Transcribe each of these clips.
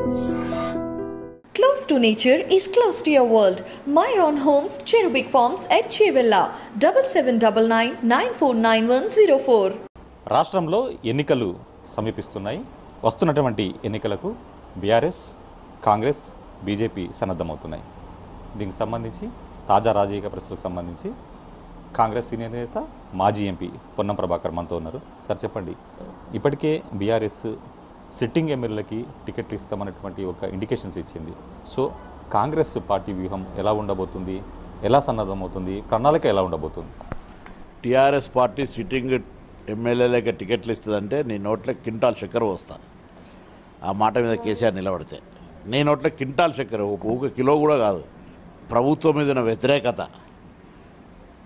Close to nature is close to your world. Myron Homes, Cherubic Farms at Chevilla, 7799949104. రాష్ట్రంలో ఎన్నికలు సమీపిస్తున్నాయి. వస్తున్నటువంటి ఎన్నికలకు BRS, Congress, BJP సన్నద్ధమవుతున్నాయి. దీనికి సంబంధించి తాజా రాజకీయ పరిస్థితులకు సంబంధించి కాంగ్రెస్ సీనియర్ నేత మాజీ ఎంపీ పొన్నం ప్రభాకర్ మనతో ఉన్నారు. సార్ చెప్పండి, ఇప్పటికే బీఆర్ఎస్ సిట్టింగ్ ఎమ్మెల్యేలకి టికెట్లు ఇస్తామన్నటువంటి ఒక ఇండికేషన్స్ ఇచ్చింది. సో కాంగ్రెస్ పార్టీ వ్యూహం ఎలా ఉండబోతుంది, ఎలా సన్నద్ధమవుతుంది, ప్రణాళిక ఎలా ఉండబోతుంది? టీఆర్ఎస్ పార్టీ సిట్టింగ్ ఎమ్మెల్యేలకి టికెట్లు ఇస్తుందంటే నీ నోట్ల కింటాల్ చక్కెర వస్తా. ఆ మాట మీద కేసీఆర్ నిలబడితే నీ నోట్ల కింటాల్ చక్కెర, ఒక కిలో కూడా కాదు. ప్రభుత్వం మీద ఉన్న వ్యతిరేకత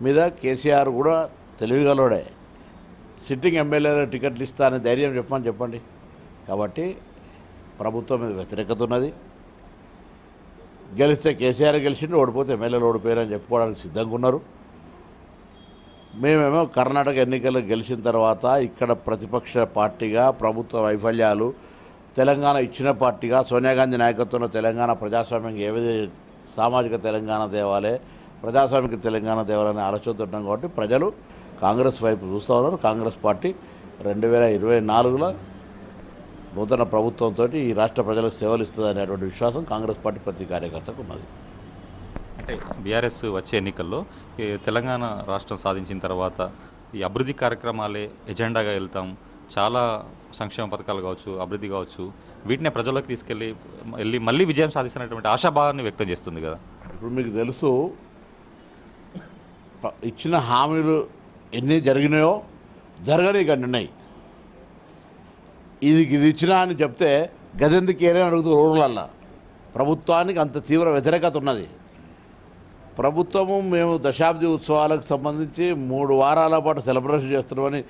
మీద కేసీఆర్ కూడా తెలివిగలడే. సిట్టింగ్ ఎమ్మెల్యేల టికెట్లు ఇస్తా అనే ధైర్యం చెప్పండి. కాబట్టి ప్రభుత్వం మీద వ్యతిరేకత ఉన్నది. గెలిస్తే కేసీఆర్ గెలిచిండు, ఓడిపోతే ఎమ్మెల్యేలు ఓడిపోయారని చెప్పుకోవడానికి సిద్ధంగా ఉన్నారు. మేమేమో కర్ణాటక ఎన్నికలు గెలిచిన తర్వాత ఇక్కడ ప్రతిపక్ష పార్టీగా ప్రభుత్వ వైఫల్యాలు, తెలంగాణ ఇచ్చిన పార్టీగా సోనియా గాంధీ నాయకత్వంలో తెలంగాణ ప్రజాస్వామ్యం ఏ విధంగా సామాజిక తెలంగాణ తేవాలి, ప్రజాస్వామిక తెలంగాణ తేవాలనే ఆలోచనతో ఉన్నాం. కాబట్టి ప్రజలు కాంగ్రెస్ వైపు చూస్తూ ఉన్నారు. కాంగ్రెస్ పార్టీ 2024లో నూతన ప్రభుత్వంతో ఈ రాష్ట్ర ప్రజలకు సేవలు ఇస్తుంది అనేటువంటి విశ్వాసం కాంగ్రెస్ పార్టీ ప్రతి కార్యకర్తకు ఉన్నది. అంటే బీఆర్ఎస్ వచ్చే ఎన్నికల్లో తెలంగాణ రాష్ట్రం సాధించిన తర్వాత ఈ అభివృద్ధి కార్యక్రమాలే ఎజెండాగా వెళ్తాం, చాలా సంక్షేమ పథకాలు కావచ్చు, అభివృద్ధి కావచ్చు, వీటిని ప్రజలకు తీసుకెళ్ళి మళ్ళీ విజయం సాధిస్తున్నటువంటి ఆశాభావాన్ని వ్యక్తం చేస్తుంది కదా. ఇప్పుడు మీకు తెలుసు, ఇచ్చిన హామీలు ఎన్ని జరిగినాయో జరగని ఇక ఉన్నాయి. ఇది ఇచ్చినా అని చెప్తే గదెందుకు ఏమైనా అడుగుతూ రోడ్లల్లా ప్రభుత్వానికి అంత తీవ్ర వ్యతిరేకత ఉన్నది. ప్రభుత్వము మేము దశాబ్ది ఉత్సవాలకు సంబంధించి 3 వారాల పాటు సెలబ్రేషన్ చేస్తున్నామని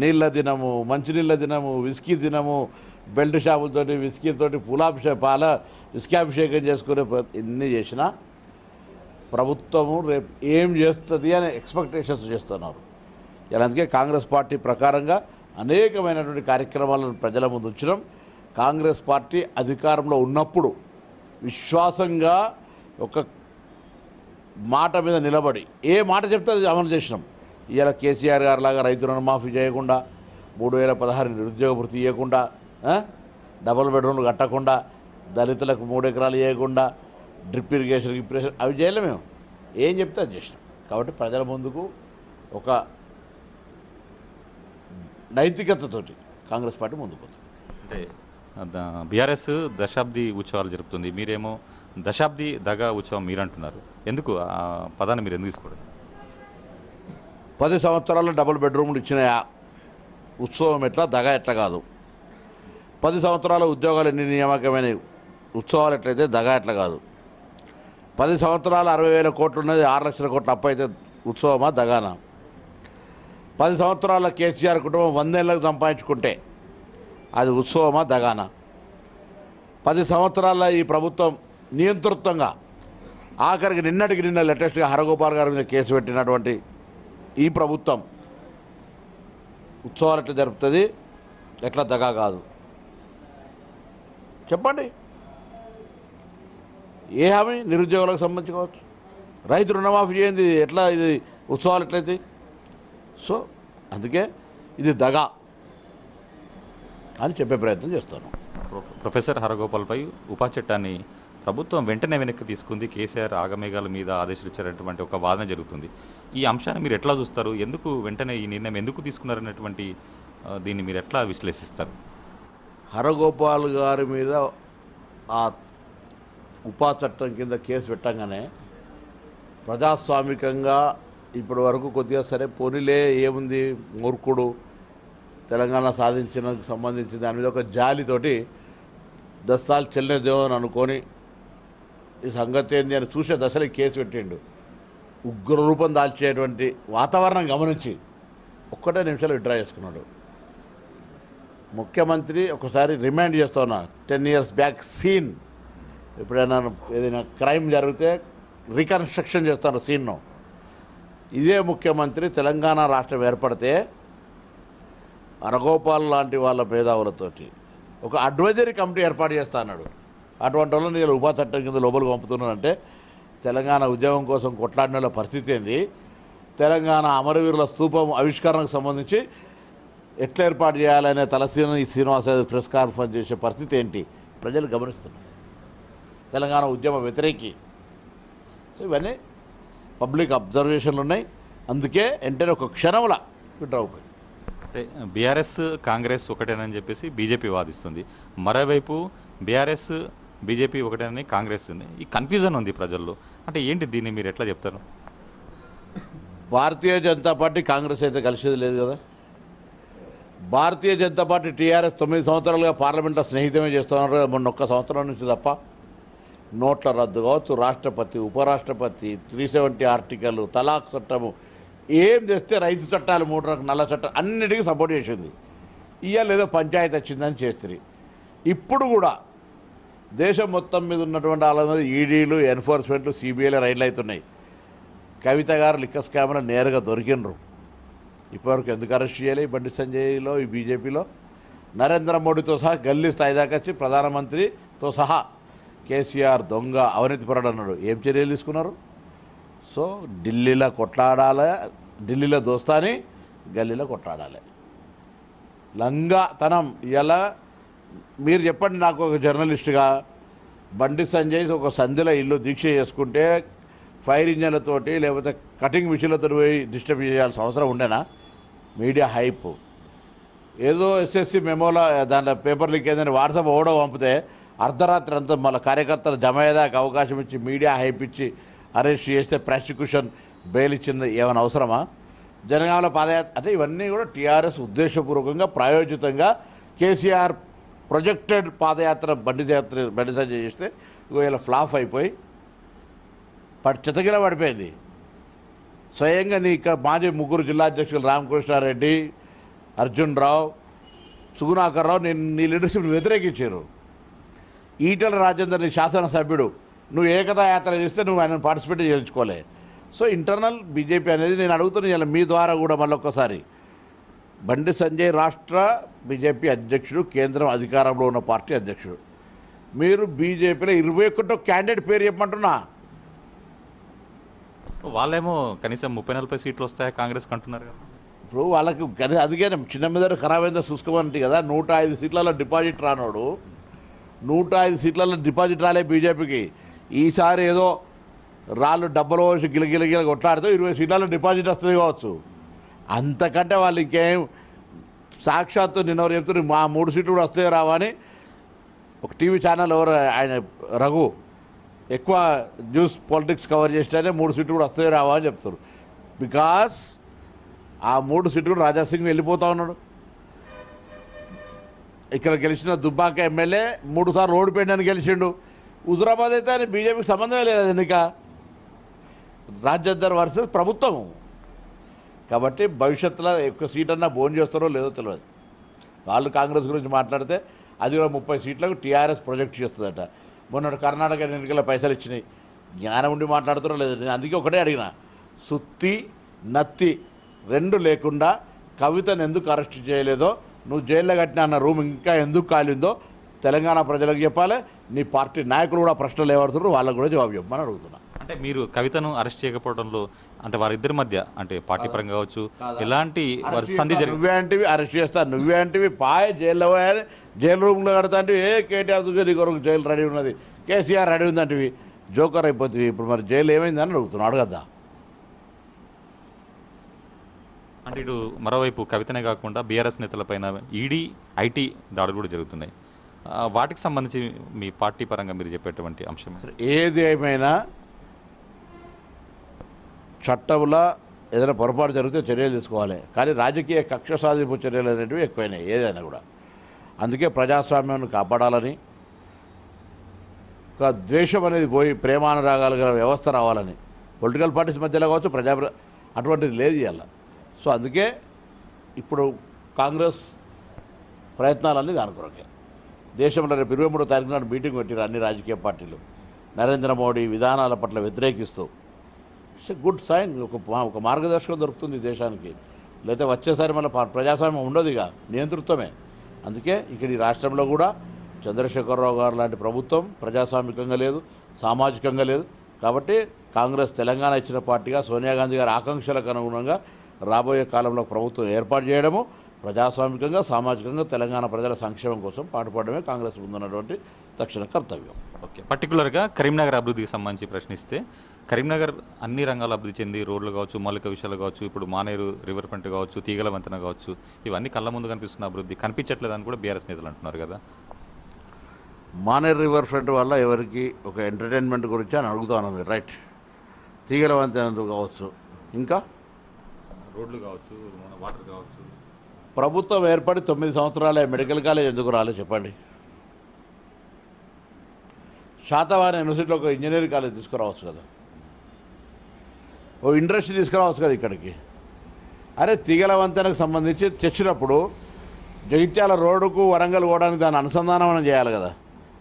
నీళ్ళ దినము, మంచినీళ్ళ దినము, విస్కీ దినము, బెల్ట్ షాపులతోటి విస్కీతోటి విస్కీ అభిషేకం చేసుకునే ఎన్ని చేసినా ప్రభుత్వము రేపు ఏం చేస్తుంది అనే ఎక్స్పెక్టేషన్స్ చేస్తున్నారు. ఇలా అందుకే కాంగ్రెస్ పార్టీ ప్రకారంగా అనేకమైనటువంటి కార్యక్రమాలను ప్రజల ముందు ఉంచడం. కాంగ్రెస్ పార్టీ అధికారంలో ఉన్నప్పుడు విశ్వాసంగా ఒక మాట మీద నిలబడి ఏ మాట చెప్తే అది అమలు చేసినాం. ఇవాళ కేసీఆర్ గారు లాగా రైతు రుణమాఫీ చేయకుండా, 3016 నిరుద్యోగ భృతి ఇవ్వకుండా, డబుల్ బెడ్రూమ్లు కట్టకుండా, దళితులకు 3 ఎకరాలు ఇవ్వకుండా, డ్రిప్ ఇరిగేషన్ అవి చేయలేము. మేము ఏం చెప్తే అది చేసినాం. కాబట్టి ప్రజల ముందుకు ఒక నైతికతతోటి కాంగ్రెస్ పార్టీ ముందుకు వస్తుంది. అంటే బీఆర్ఎస్ దశాబ్ది ఉత్సవాలు జరుపుతుంది, మీరేమో దశాబ్ది దగా ఉత్సవం మీరు అంటున్నారు. ఎందుకు ఆ పదాన్ని మీరు ఎందుకు తీసుకోవడం? 10 సంవత్సరాల్లో డబుల్ బెడ్రూమ్లు ఇచ్చిన ఉత్సవం ఎట్లా, దగా ఎట్లా కాదు. 10 సంవత్సరాల ఉద్యోగాలు ఎన్ని నియామకమైన ఉత్సవాలు ఎట్లయితే దగా ఎట్లా కాదు. 10 సంవత్సరాలు 60,000 కోట్లు ఉన్నది, 6 లక్షల కోట్ల అప్పు అయితే ఉత్సవమా, దగానా? 10 సంవత్సరాల కేసీఆర్ కుటుంబం 100 ఏళ్ళకు సంపాదించుకుంటే అది ఉత్సవమా, దగానా? 10 సంవత్సరాల ఈ ప్రభుత్వం నియంతృత్వంగా ఆఖరికి నిన్న లేటెస్ట్గా హరగోపాల్ గారి మీద కేసు పెట్టినటువంటి ఈ ప్రభుత్వం ఉత్సవాలు ఎట్లా జరుపుతుంది, ఎట్లా దగా కాదు చెప్పండి. ఏ హామీ నిరుద్యోగులకు సంబంధించి కావచ్చు, రైతు రుణమాఫీ చేయండి, ఎట్లా ఇది ఉత్సవాలు ఎట్లయితే? సో అందుకే ఇది దగా అని చెప్పే ప్రయత్నం చేస్తాను. ప్రొఫెసర్ హరగోపాల్పై ఉపా చట్టాన్ని ప్రభుత్వం వెంటనే వెనక్కి తీసుకుంది, కేసీఆర్ ఆగమేఘాల మీద ఆదేశాలు ఇచ్చారనేటువంటి ఒక వాదన జరుగుతుంది. ఈ అంశాన్ని మీరు ఎట్లా చూస్తారు? ఎందుకు వెంటనే ఈ నిర్ణయం ఎందుకు తీసుకున్నారనేటువంటి దీన్ని మీరు ఎట్లా విశ్లేషిస్తారు? హరగోపాల్ గారి మీద ఆ ఉపా చట్టం కింద కేసు పెట్టంగానే ప్రజాస్వామికంగా ఇప్పటి వరకు కొద్దిగా సరే పోనీలే ఏముంది, మూర్ఖుడు తెలంగాణ సాధించిన సంబంధించి దాని మీద ఒక జాలితోటి దస్తాలు చెల్లెదేమని అనుకొని ఈ సంగతి ఏంది అని చూసే దశలో కేసు పెట్టిండు. ఉగ్ర రూపం దాల్చేటువంటి వాతావరణం గమనించి 1 నిమిషాలు విత్డ్రా చేసుకున్నాడు. ముఖ్యమంత్రి ఒకసారి రిమైండ్ చేస్తా ఉన్నా, 10 years బ్యాక్ సీన్, ఎప్పుడైనా ఏదైనా క్రైమ్ జరిగితే రీకన్స్ట్రక్షన్ చేస్తాను సీన్ను. ఇదే ముఖ్యమంత్రి తెలంగాణ రాష్ట్రం ఏర్పడితే హరగోపాల్ లాంటి వాళ్ళ మేధావులతోటి ఒక అడ్వైజరీ కమిటీ ఏర్పాటు చేస్తా అన్నాడు. అటువంటి వాళ్ళని నేను ఉపా చట్టం కింద లోపలికి పంపుతున్నానంటే తెలంగాణ ఉద్యమం కోసం కొట్లాడిన వాళ్ళ పరిస్థితి ఏంది, తెలంగాణ అమరవీరుల స్తూపం ఆవిష్కరణకు సంబంధించి ఎట్లా ఏర్పాటు చేయాలనే తలసీన ఈ శ్రీనివాస ప్రెస్ కాన్ఫరెన్స్ చేసే పరిస్థితి ఏంటి ప్రజలు గమనిస్తున్నారు. తెలంగాణ ఉద్యమ వ్యతిరేకి. సో ఇవన్నీ పబ్లిక్ అబ్జర్వేషన్లు ఉన్నాయి. అందుకే వెంటనే ఒక క్షణంలో విడ్రా అయిపోయింది. అంటే బీఆర్ఎస్ కాంగ్రెస్ ఒకటేనని చెప్పేసి బీజేపీ వాదిస్తుంది, మరోవైపు బీఆర్ఎస్ బీజేపీ ఒకటేనని కాంగ్రెస్ ఉంది. ఈ కన్ఫ్యూజన్ ఉంది ప్రజల్లో. అంటే ఏంటి దీన్ని మీరు ఎట్లా చెప్తారు? భారతీయ జనతా పార్టీ కాంగ్రెస్ అయితే కలిసేది లేదు కదా. భారతీయ జనతా పార్టీ టీఆర్ఎస్ 9 సంవత్సరాలుగా పార్లమెంట్లో స్నేహితమే చేస్తున్నారు మొన్న ఒక్క సంవత్సరం నుంచి తప్ప. నోట్ల రద్దు కావచ్చు, రాష్ట్రపతి ఉపరాష్ట్రపతి 370 ఆర్టికల్, తలాక్ చట్టము, ఏం తెస్తే రైతు చట్టాలు 3 నల్ల చట్టాలు అన్నిటికీ సపోర్ట్ చేసింది. ఇవాళ ఏదో పంచాయతీ వచ్చిందని చేస్తుంది. ఇప్పుడు కూడా దేశం మొత్తం మీద ఉన్నటువంటి వాళ్ళ మీద ఈడీలు, ఎన్ఫోర్స్మెంట్లు, సిబిఐలు రైడ్లు అవుతున్నాయి. కవిత గారు లిక్కర్ స్కామ్లో నేరుగా దొరికినరు. ఇప్పటివరకు ఎందుకు అరెస్ట్ చేయాలి బండి సంజయ్లో, ఈ బీజేపీలో? నరేంద్ర మోడీతో సహా గల్లీ స్థాయి దాకా వచ్చి ప్రధానమంత్రితో సహా కేసీఆర్ దొంగ అవినీతిపరుడు అన్నాడు. ఏం చర్యలు తీసుకున్నారు? సో ఢిల్లీలో కొట్లాడాలి, ఢిల్లీలో దోస్తాని గల్లీలో కొట్లాడాలి. లంగాతనం. ఇలా మీరు చెప్పండి నాకు, ఒక జర్నలిస్టుగా బండి సంజయ్ ఒక సంధిలో ఇల్లు దీక్ష చేసుకుంటే ఫైర్ ఇంజన్లతోటి లేకపోతే కటింగ్ మిషన్లతో పోయి డిస్టర్బ్ చేయాల్సిన అవసరం ఉండేనా? మీడియా హైప్ ఏదో ఎస్ఎస్సి మెమోలో దాంట్లో పేపర్ లీక్ ఏదైనా వాట్సాప్ ఓడో పంపితే అర్ధరాత్రి అంతా మళ్ళీ కార్యకర్తలు జమ అయ్యేదాకా అవకాశం ఇచ్చి మీడియా హైప్ ఇచ్చి అరెస్ట్ చేస్తే ప్రాసిక్యూషన్ బెయిల్ ఇచ్చింది ఏమైనా అవసరమా? జనగామల పాదయాత్ర అంటే ఇవన్నీ కూడా టీఆర్ఎస్ ఉద్దేశపూర్వకంగా ప్రాయోజితంగా కేసీఆర్ ప్రొజెక్టెడ్ పాదయాత్ర బండి సంజయ్ చేస్తే ఇలా ఫ్లాప్ అయిపోయి చితకిల పడిపోయింది. స్వయంగా నీ ఇక్కడ మాజీ 3 జిల్లా అధ్యక్షులు రామకృష్ణారెడ్డి, అర్జున్ రావు, సుగుణాకర్ రావు నీ లీడర్షిప్ని వ్యతిరేకించారు. ఈటెల రాజేందర్ నీ శాసనసభ్యుడు, నువ్వు ఏకతా యాత్ర చేస్తే నువ్వు ఆయన పార్టిసిపేట్ చేయించుకోలే. సో ఇంటర్నల్ బీజేపీ అనేది నేను అడుగుతున్నా మీ ద్వారా కూడా మళ్ళొక్కసారి, బండి సంజయ్ రాష్ట్ర బీజేపీ అధ్యక్షుడు, కేంద్రం అధికారంలో ఉన్న పార్టీ అధ్యక్షుడు. మీరు బీజేపీలో 21 క్యాండిడేట్ పేరు చెప్పమంటున్నా. వాళ్ళేమో కనీసం 30-40 సీట్లు వస్తాయా కాంగ్రెస్ అంటున్నారు కదా. ఇప్పుడు వాళ్ళకి అందుకే చిన్న మీద ఖరాబ్ అయిందో చూసుకోమంటే కదా. 105 సీట్లలో డిపాజిట్ రానోడు, 105 సీట్లలో డిపాజిట్ రాలే బీజేపీకి. ఈసారి ఏదో రాళ్ళు డబ్బులు పోసి గిలగిలగిల కొట్లాడితే 20 సీట్లలో డిపాజిట్ వస్తుంది కావచ్చు. అంతకంటే వాళ్ళు ఇంకేం సాక్షాత్తు నిన్నెవరు చెప్తున్నారు మా 3 సీట్లు కూడా వస్తాయో రావా అని. ఒక టీవీ ఛానల్ ఎవరు ఆయన రఘు ఎక్కువ న్యూస్ పాలిటిక్స్ కవర్ చేస్తేనే 3 సీట్లు కూడా వస్తాయో రావా అని చెప్తారు. బికాస్ ఆ 3 సీట్లు కూడా రాజాసింగ్ వెళ్ళిపోతూ ఉన్నాడు. ఇక్కడ గెలిచిన దుబ్బాక ఎమ్మెల్యే 3 సార్లు ఓడిపోయిందని గెలిచిండు. హుజురాబాద్ అయితే ఆయన బీజేపీకి సంబంధమే లేదు ఎన్నిక. రాజ్యాద్దర్ వర్సెస్ ప్రభుత్వం. కాబట్టి భవిష్యత్తులో ఎక్కువ సీట్ అన్నా బోన్ చేస్తారో లేదో తెలియదు. వాళ్ళు కాంగ్రెస్ గురించి మాట్లాడితే అది కూడా 30 సీట్లకు టీఆర్ఎస్ ప్రొజెక్ట్ చేస్తుందట. మొన్న కర్ణాటక ఎన్నికల పైసలు ఇచ్చినాయి. జ్ఞానం ఉండి మాట్లాడుతారో లేదు. నేను అందుకే ఒకటే అడిగిన, సుత్తి నత్తి 2 లేకుండా కవితను ఎందుకు అరెస్ట్ చేయలేదో, నువ్వు జైల్లో కట్టిన అన్న రూమ్ ఇంకా ఎందుకు కాలిందో తెలంగాణ ప్రజలకు చెప్పాలి. నీ పార్టీ నాయకులు కూడా ప్రశ్నలు ఏమడుతున్నారు, వాళ్ళకు కూడా జవాబు చెప్పమని అడుగుతున్నా. అంటే మీరు కవితను అరెస్ట్ చేయకపోవడంలో అంటే వారిద్దరి మధ్య అంటే పార్టీ పరంగా కావచ్చు ఎలాంటి సంధి జరిగింది? నువ్వే అంటివి అరెస్ట్ చేస్తాను, నువ్వే అంటివి పాయ జైల్లో పోయాలి, జైలు రూమ్లో కడతా అంటే కేటీఆర్ నీ కొరకు జైలు రెడీ ఉన్నది, కేసీఆర్ రెడీ ఉందంటివి, జోకర్ అయిపోతుంది. ఇప్పుడు మరి జైలు ఏమైందని అడుగుతున్నాడు కదా. అంటే ఇటు మరోవైపు కవితనే కాకుండా బీఆర్ఎస్ నేతలపైన ఈడీ, ఐటీ దాడులు కూడా జరుగుతున్నాయి. వాటికి సంబంధించి మీ పార్టీ పరంగా మీరు చెప్పేటువంటి అంశం ఏది ఏమైనా చట్టంలో ఏదైనా పొరపాటు జరిగితే చర్యలు తీసుకోవాలి. కానీ రాజకీయ కక్ష సాధింపు చర్యలు అనేటివి ఎక్కువైనాయి ఏదైనా కూడా. అందుకే ప్రజాస్వామ్యాన్ని కాపాడాలని, ఒక ద్వేషం అనేది పోయి ప్రేమానురాగాలు గల వ్యవస్థ రావాలని, పొలిటికల్ పార్టీస్ మధ్యలో కావచ్చు అటువంటిది లేదు ఇవాళ. సో అందుకే ఇప్పుడు కాంగ్రెస్ ప్రయత్నాలన్నీ దాని కొరకే. దేశంలో రేపు 23వ తారీఖు నాడు మీటింగ్ పెట్టారు అన్ని రాజకీయ పార్టీలు నరేంద్ర మోడీ విధానాల పట్ల వ్యతిరేకిస్తూ. It's a good sign. ఒక మార్గదర్శకం దొరుకుతుంది దేశానికి. లేకపోతే వచ్చేసారి మళ్ళీ ప్రజాస్వామ్యం ఉండదు, ఇక నియంతృత్వమే. అందుకే ఇక్కడ ఈ రాష్ట్రంలో కూడా చంద్రశేఖరరావు గారు లాంటి ప్రభుత్వం ప్రజాస్వామికంగా లేదు, సామాజికంగా లేదు. కాబట్టి కాంగ్రెస్ తెలంగాణ ఇచ్చిన పార్టీగా సోనియా గాంధీ గారి ఆకాంక్షలకు అనుగుణంగా రాబోయే కాలంలో ప్రభుత్వం ఏర్పాటు చేయడము, ప్రజాస్వామికంగా సామాజికంగా తెలంగాణ ప్రజల సంక్షేమం కోసం పాటుపడమే కాంగ్రెస్ ముందున్నటువంటి తక్షణ కర్తవ్యం. ఓకే, పర్టికులర్గా కరీంనగర్ అభివృద్ధికి సంబంధించి ప్రశ్నిస్తే, కరీంనగర్ అన్ని రంగాల అభివృద్ధి చెంది రోడ్లు కావచ్చు, మౌలిక విషయాలు కావచ్చు, ఇప్పుడు మానేరు రివర్ ఫ్రంట్ కావచ్చు, తీగల వంతెన కావచ్చు, ఇవన్నీ కళ్ళ ముందు కనిపిస్తున్న అభివృద్ధి కనిపించట్లేదని కూడా బీఆర్ఎస్ నేతలు అంటున్నారు కదా. మానేరు రివర్ ఫ్రంట్ వల్ల ఎవరికి ఒక ఎంటర్టైన్మెంట్ గురించి అని అడుగుతాను, రైట్. తీగల వంతెన కావచ్చు, ఇంకా రోడ్లు కావచ్చు, వాటర్ కావచ్చు. ప్రభుత్వం ఏర్పడి 9 సంవత్సరాలే మెడికల్ కాలేజ్ ఎందుకు రాలేదు చెప్పండి? శాతవాహన యూనివర్సిటీలో ఒక ఇంజనీరింగ్ కాలేజ్ తీసుకురావచ్చు కదా, ఓ ఇండస్ట్రీ తీసుకురావచ్చు కదా ఇక్కడికి. అరే తీగల వంతెనకు సంబంధించి తెచ్చినప్పుడు జగిత్యాల రోడ్డుకు వరంగల్ పోవడానికి దాన్ని అనుసంధానం చేయాలి కదా.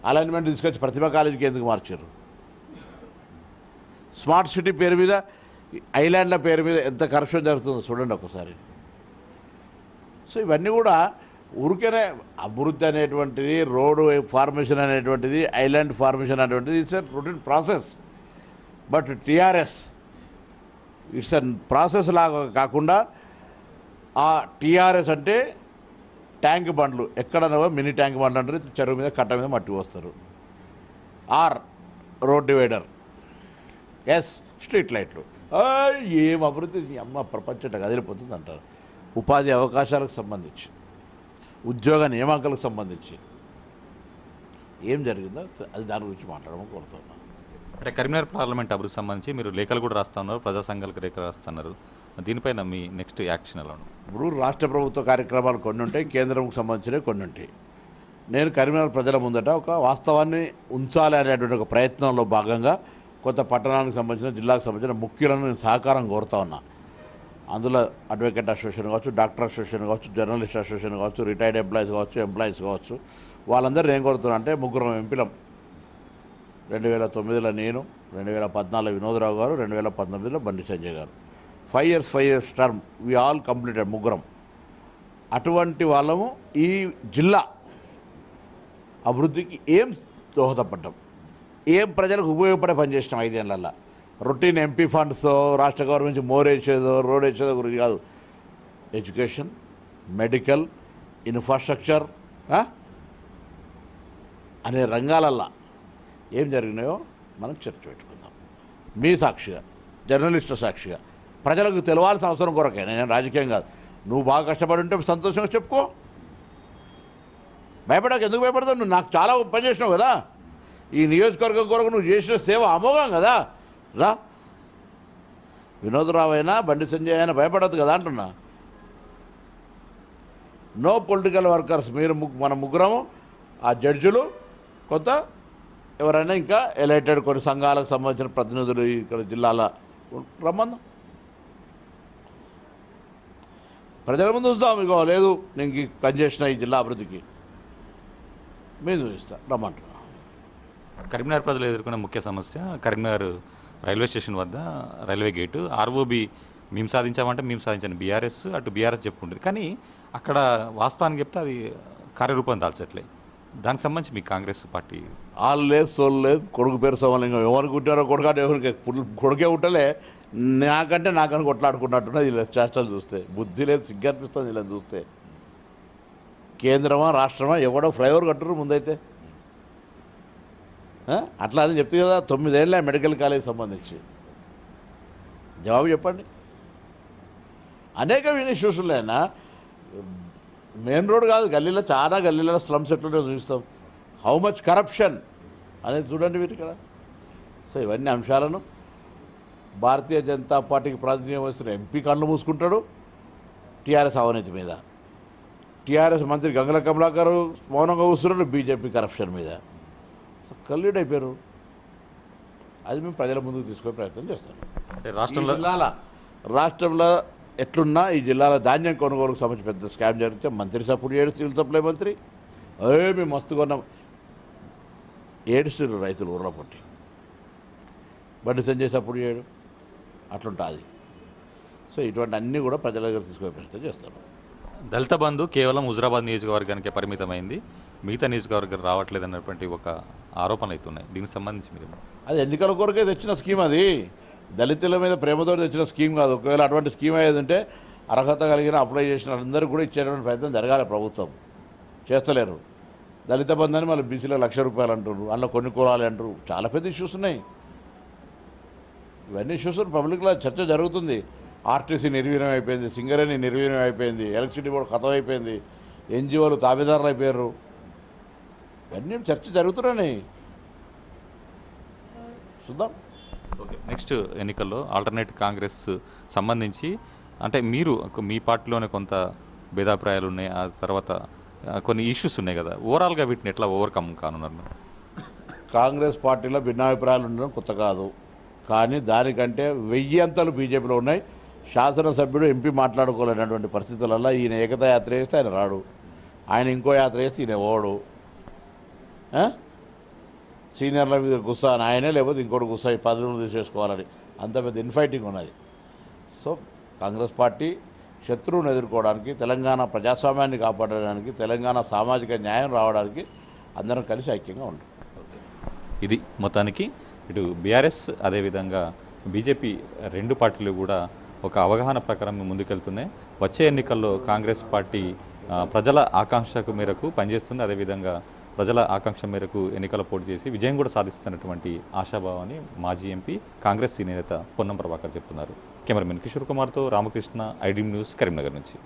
అలైన్మెంట్ తీసుకొచ్చి ప్రతిభ కాలేజీకి ఎందుకు మార్చారు? స్మార్ట్ సిటీ పేరు మీద, ఐలాండ్ల పేరు మీద ఎంత కరప్షన్ జరుగుతుందో చూడండి ఒకసారి. సో ఇవన్నీ కూడా ఊరికేనే అభివృద్ధి అనేటువంటిది, రోడ్డు ఫార్మేషన్ అనేటువంటిది, ఐలాండ్ ఫార్మేషన్ అనేటువంటిది it's a routine process. But TRS it's a process లాగా కాకుండా ఆ టీఆర్ఎస్ అంటే ట్యాంక్ బండ్లు, ఎక్కడనో మినీ ట్యాంక్ బండ్లు అంటే చెరువు మీద కట్ట మీద మట్టి పోస్తారు. ఆర్ రోడ్ డివైడర్, ఎస్ స్ట్రీట్ లైట్లు. ఏం అభివృద్ధి అమ్మ ప్రపంచం కదిలిపోతుంది అంటారు. ఉపాధి అవకాశాలకు సంబంధించి, ఉద్యోగ నియామకాలకు సంబంధించి ఏం జరిగిందో అది దాని గురించి మాట్లాడమని కోరుతున్నాను. అంటే కరీంనగర్ పార్లమెంట్ అభివృద్ధి సంబంధించి మీరు లేఖలు కూడా రాస్తున్నారు, ప్రజా సంఘాలకు లేఖలు రాస్తున్నారు. దీనిపైన మీ నెక్స్ట్ యాక్షన్ ఎలా ఉంది? ఇప్పుడు రాష్ట్ర ప్రభుత్వ కార్యక్రమాలు కొన్ని ఉంటాయి, కేంద్రంకు సంబంధించినవి కొన్ని ఉంటాయి. నేను కరీంనగర్ ప్రజల ముందట ఒక వాస్తవాన్ని ఉంచాలి అనేటువంటి ఒక ప్రయత్నంలో భాగంగా కొత్త పట్టణానికి సంబంధించిన, జిల్లాకు సంబంధించిన ముఖ్యులను నేను సహకారం కోరుతా ఉన్నా. అందులో అడ్వకేట్ అసోసియేషన్ కావచ్చు, డాక్టర్ అసోసియేషన్ కావచ్చు, జర్నలిస్ట్ అసోసియేషన్ కావచ్చు, రిటైర్డ్ ఎంప్లాయీస్ కావచ్చు, ఎంప్లాయీస్ కావచ్చు, వాళ్ళందరూ ఏం కోరుతున్నా అంటే, 3 ఎంపీలం 2009లో నేను, 2014 వినోదరావు గారు, 2019లో బండి సంజయ్ గారు. 5 years term we all completed, 3. అటువంటి వాళ్ళము ఈ జిల్లా అభివృద్ధికి ఏం దోహదపడ్డాం, ఏం ప్రజలకు ఉపయోగపడే పని చేసినాం 5 ఏళ్ళల్లో. రొటీన్ ఎంపీ ఫండ్స్, రాష్ట్ర గవర్నమెంట్ మోర్ వేసేదో రోడ్ వేసేదో గురించి కాదు. ఎడ్యుకేషన్, మెడికల్, ఇన్ఫ్రాస్ట్రక్చర్ అనే రంగాలల్లో ఏం జరిగినాయో మనం చర్చ పెట్టుకుందాం. మీ సాక్షిగా, జర్నలిస్టుల సాక్షిగా, ప్రజలకు తెలవాల్సిన అవసరం కొరకే. నేను రాజకీయం కాదు. నువ్వు బాగా కష్టపడి ఉంటే సంతోషంగా చెప్పుకో, భయపడక. ఎందుకు భయపడతావు? నువ్వు నాకు చాలా పని చేసినావు కదా, ఈ నియోజకవర్గం కొరకు నువ్వు చేసిన సేవ అమోఘం కదా. రా, వినోదరావు అయినా బండి సంజయ్ అయినా భయపడద్దు కదా అంటున్నా. నో పొలిటికల్ వర్కర్స్, మీరు మన ముగ్గురము, ఆ జడ్జిలు, కొంత ఎవరైనా ఇంకా ఎలైటెడ్ కొన్ని సంఘాలకు సంబంధించిన ప్రతినిధులు ఇక్కడ జిల్లాల రమ్మందాం, ప్రజల ముందు చూద్దాం. ఇగో లేదు నేను పనిచేసిన ఈ జిల్లా అభివృద్ధికి మేము చూపిస్తా, రమ్మంటున్నా. కరీంనగర్ ప్రజలు ఎదుర్కొన్న ముఖ్య సమస్య కరీంనగర్ రైల్వే స్టేషన్ వద్ద రైల్వే గేటు. ఆర్ఓబి మేము సాధించామంటే మేము సాధించాను బీఆర్ఎస్, అటు బీఆర్ఎస్ చెప్పుకుంటుంది. కానీ అక్కడ వాస్తవానికి చెప్తే అది కార్యరూపం దాల్చట్లే. దానికి సంబంధించి మీ కాంగ్రెస్ పార్టీ ఆళ్ళు లేదు, సోళ్ళు లేదు, కొడుకు పేరు సోమలింగం. ఎవరికి కుట్టారో కొడుకు అంటే ఎవరికి కొడుకే ఉట్టలే, నాకని కొట్లాడుకున్నట్టున్నది ఇలా చేష్టలు చూస్తే. బుద్ధి లేదు, సిగ్గు అనిపిస్తుంది ఇలా చూస్తే. కేంద్రమా రాష్ట్రమా ఎవడో ఫ్లైఓవర్ కట్టురు ముందైతే అట్లా అని చెప్తే కదా. 9 ఏళ్ళ మెడికల్ కాలేజ్ సంబంధించి జవాబు చెప్పండి. అనేక ఇన్స్టిట్యూషన్లైనా మెయిన్ రోడ్ కాదు, గల్లీలో చాలా గల్లీలలో స్లమ్స్ ఎట్లుంటే చూపిస్తాం. హౌ మచ్ కరప్షన్ అనేది చూడండి మీరు ఇక్కడ. సో ఇవన్నీ అంశాలను భారతీయ జనతా పార్టీకి ప్రాతినిధ్యం వహిస్తున్న ఎంపీ కళ్ళు మూసుకుంటాడు టీఆర్ఎస్ అవినీతి మీద. టీఆర్ఎస్ మంత్రి గంగుల కమలాకర్ మౌనంగా కూస్తున్నాడు బీజేపీ కరప్షన్ మీద. సో కల్లీడ్ అయిపోయారు. అది మేము ప్రజల ముందుకు తీసుకునే ప్రయత్నం చేస్తాం. రాష్ట్రంలో ఎట్లున్నా ఈ జిల్లాలో ధాన్యం కొనుగోలుకు సంబంధించి పెద్ద స్కామ్ జరిగితే మంత్రి సపోర్ట్ చేయడు, సివిల్ సప్లై మంత్రి. మేము మస్తు కొన్నాం, ఏడుస్తారు రైతులు ఊర్లో పట్టి. బండి సంజయ్ సపోర్ట్ చేయడు, అట్లుంటుంది. సో ఇటువంటి అన్నీ కూడా ప్రజల దగ్గర తీసుకునే ప్రయత్నం చేస్తాం. దళిత బంధు కేవలం హుజరాబాద్ నియోజకవర్గానికి పరిమితమైంది. మిగతా నియోజకవర్గాలు రావట్లేదు అన్నటువంటి ఒక ఆరోపణలు అవుతున్నాయి. దీనికి సంబంధించి మీరు అది ఎన్నికల కొరకే తెచ్చిన స్కీమ్, అది దళితుల మీద ప్రేమతో తెచ్చిన స్కీమ్ కాదు. ఒకవేళ అటువంటి స్కీమ్ అయ్యేది ఉంటే అర్హత కలిగిన అప్లై చేసిన అందరికీ కూడా ఇచ్చేటువంటి ప్రయత్నం జరగాలి. ప్రభుత్వం చేస్తలేరు. దళిత బంధాన్ని మళ్ళీ బీసీలో ₹1,00,000 అంటారు, అందులో కొన్ని కులాలు అంటారు. చాలా పెద్ద ఇష్యూస్ ఉన్నాయి. ఇవన్నీ ఇష్యూస్ పబ్లిక్లో చర్చ జరుగుతుంది. ఆర్టీసీ నిర్వీర్యం అయిపోయింది, సింగరేణి నిర్వీర్యం అయిపోయింది, ఎలక్ట్రిసిటీ బోర్డు ఖతం అయిపోయింది, ఎన్జిఓలు తాబేదారులు అయిపోయారు. ఇవన్నీ చర్చ జరుగుతున్నాయి. చూద్దాం. ఓకే, నెక్స్ట్ ఎన్నికల్లో ఆల్టర్నేట్ కాంగ్రెస్ సంబంధించి అంటే మీరు మీ పార్టీలోనే కొంత భేదాభిప్రాయాలు ఉన్నాయి, ఆ తర్వాత కొన్ని ఇష్యూస్ ఉన్నాయి కదా, ఓవరాల్గా వీటిని ఎట్లా ఓవర్కమ్ కానున్నారు? కాంగ్రెస్ పార్టీలో భిన్నాభిప్రాయాలు ఉండడం కొత్త కాదు, కానీ దానికంటే 1000 అంతలు బీజేపీలో ఉన్నాయి. శాసనసభ్యుడు ఎంపీ మాట్లాడుకోలేనటువంటి పరిస్థితులలో ఈయన ఏకతా యాత్ర చేస్తే ఆయన రాడు, ఆయన ఇంకో యాత్ర చేస్తే ఈయన ఓడు. సీనియర్ల మీద గుస్సా అని ఆయనే, లేకపోతే ఇంకోటి గుస్సా పదవులు తీసేసుకోవాలని అంత పెద్ద ఇన్ఫైటింగ్ ఉన్నది. సో కాంగ్రెస్ పార్టీ శత్రువును ఎదుర్కోవడానికి, తెలంగాణ ప్రజాస్వామ్యాన్ని కాపాడడానికి, తెలంగాణ సామాజిక న్యాయం రావడానికి అందరం కలిసి ఐక్యంగా ఉంటాం. ఇది మొత్తానికి ఇటు బీఆర్ఎస్ అదేవిధంగా బీజేపీ రెండు పార్టీలు కూడా ఒక అవగాహన ప్రకారం ముందుకెళ్తున్నాయి. వచ్చే ఎన్నికల్లో కాంగ్రెస్ పార్టీ ప్రజల ఆకాంక్షకు మేరకు పనిచేస్తుంది, అదేవిధంగా ప్రజల ఆకాంక్ష మేరకు ఎన్నికల పోటీ చేసి విజయం కూడా సాధిస్తున్నటువంటి ఆశాభావాన్ని మాజీ ఎంపీ కాంగ్రెస్ సీనియర్ నేత పొన్నం ప్రభాకర్ చెప్తున్నారు. కెమెరామెన్ కిషోర్ కుమార్తో రామకృష్ణ, ఐడ్రీమ్ న్యూస్, కరీంనగర్ నుంచి.